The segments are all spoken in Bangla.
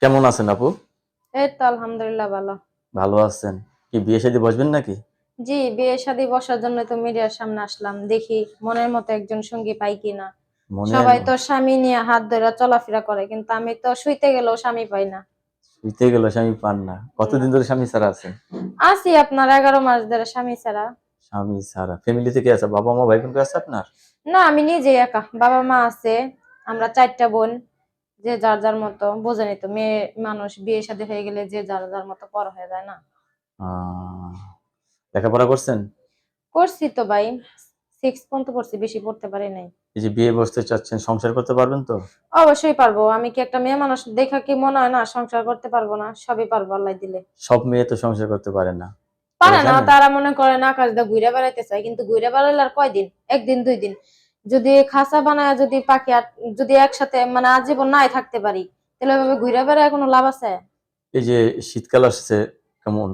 কেমন আছেন আপু? এই তো আলহামদুলিল্লাহ ভালো। ভালো আছেন? কি বিয়ে শাদী বসবেন নাকি? জি, বিয়ে শাদী বসার জন্য তো মিডিয়ার সামনে আসলাম, দেখি মনের মতো একজন সঙ্গী পাই কিনা। মনের সবাই ম- তো স্বামী নিয়ে হাত ধরে চলাফেরা করে, কিন্তু আমি তো শুইতে গেলেও স্বামী পাই না। শুইতে গেল স্বামী পান না, না, কতদিন ধরে স্বামী ছাড়া আছেন? আছি আপনার 11 মাস ধরে স্বামী ছাড়া। স্বামী ছাড়া ফ্যামিলি থেকে আছে, বাবা মা ভাই বোন কে আছে আপনার? না, আমি নিজেই একা, বাবা মা আছে। আমরা 4টা বোন, যে যার যার মতো বোঝেনি তো, মেয়ে মানুষ বিয়ে শাদী হয়ে গেলে যে যার যার মতো পর হয়ে যায় না। আহ, লেখাপড়া করছেন? করছি তো ভাই, 6 পর্যন্ত পড়ছি, বেশি পড়তে পারি নাই। এই যে বিয়ে বসতে চাচ্ছেন, সংসার করতে পারবেন তো? অবশ্যই পারবো। আমি কি একটা মেয়ে মানুষ দেখা কি মনে হয় না সংসার করতে পারবো না? সবই পারবো আল্লাহ দিলে। সব মেয়ে তো সংসার করতে পারে না, এটা পারে না, জানেন? তারা মনে করে না আকাশ দিয়ে ঘুরে বেড়াইতে চায়, কিন্তু ঘুরে বেড়াইলে আর কয়দিন? একদিন 2 দিন। যদি খাঁচা বানায়, যদি পাখি যদি একসাথে মানে আজীবন নাই থাকতে পারি, তাহলে ওইভাবে ঘুরে বেড়ায় কোনো লাভ আছে? এই যে শীতকাল আসছে, কেমন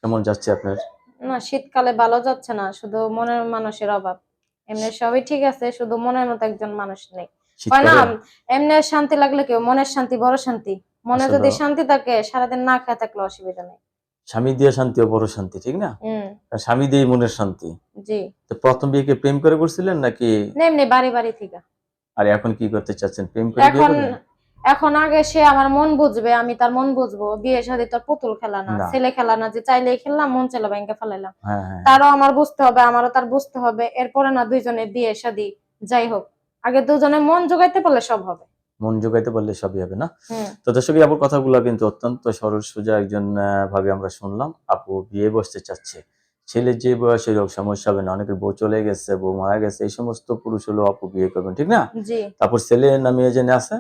কেমন যাচ্ছে আপনার? না, শীতকালে ভালো যাচ্ছে না, শুধু মনের মানুষের অভাব। এমনি সবই ঠিক আছে, শুধু মনের মতো একজন মানুষ নেই। শীত কয় না, করে? এমনি শান্তি লাগলে কেউ মনের শান্তি বড় শান্তি। মনে আসলে যদি শান্তি থাকে, সারাদিন না খেয়ে থাকলে অসুবিধা নেই। স্বামী দিয়ে শান্তি ও বড় শান্তি, ঠিক না? হুম। আর স্বামী দিয়েই মনের শান্তি। জি। তো প্রথম বিয়ে কি প্রেম করে করছিলেন নাকি? না, এমনি বাড়ি বাড়ি থেকে। আর এখন কি করতে চাচ্ছেন, প্রেম করে বিয়ে এখন করবেন? এখন আগে সে আমার মন বুঝবে, আমি তার মন বুঝবো। বিয়ে শাদী তো আর পুতুল খেলা না, না। ছেলে খেলা না যে চাইলেই খেললাম, মন চাইলো ব্যাংকে ফেলাইলাম। হ্যাঁ, হ্যাঁ, হ্যাঁ। তারও আমার বুঝতে হবে, আমারও তার বুঝতে হবে, এরপরে না দুইজনে বিয়ে শাদী যাই হোক, আগে দুজনে মন জোগাইতে পারলে সব হবে। মন জোগাইতে পারলে সবই হবে না? হুম। তো দর্শক, আপুর কথাগুলো কিন্তু অত্যন্ত সরল সোজা একজন ভাবে আমরা শুনলাম। আপু বিয়ে বসতে চাচ্ছে, ছেলের যে বয়সের হোক সমস্যা হবে না, অনেকের বউ চলে গেছে, বউ মারা গেছে, এই সমস্ত পুরুষ হলো আপু বিয়ে করবেন, ঠিক না? জি। তারপর ছেলে না মেয়ে জেনে আছে?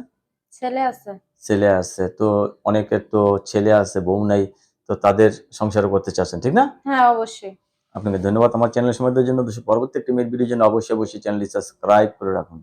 ছেলে আছে। ছেলে আছে তো, অনেকের তো ছেলে আছে বউ নাই, তো তাদের সংসার করতে চাচ্ছেন, ঠিক না? হ্যাঁ, অবশ্যই। আপনাকে ধন্যবাদ আমার চ্যানেল সময় দেওয়ার জন্য। পরবর্তী একটি মেয়ের ভিডিওর জন্য অবশ্যই অবশ্যই চ্যানেলটি সাবস্ক্রাইব করে রাখুন।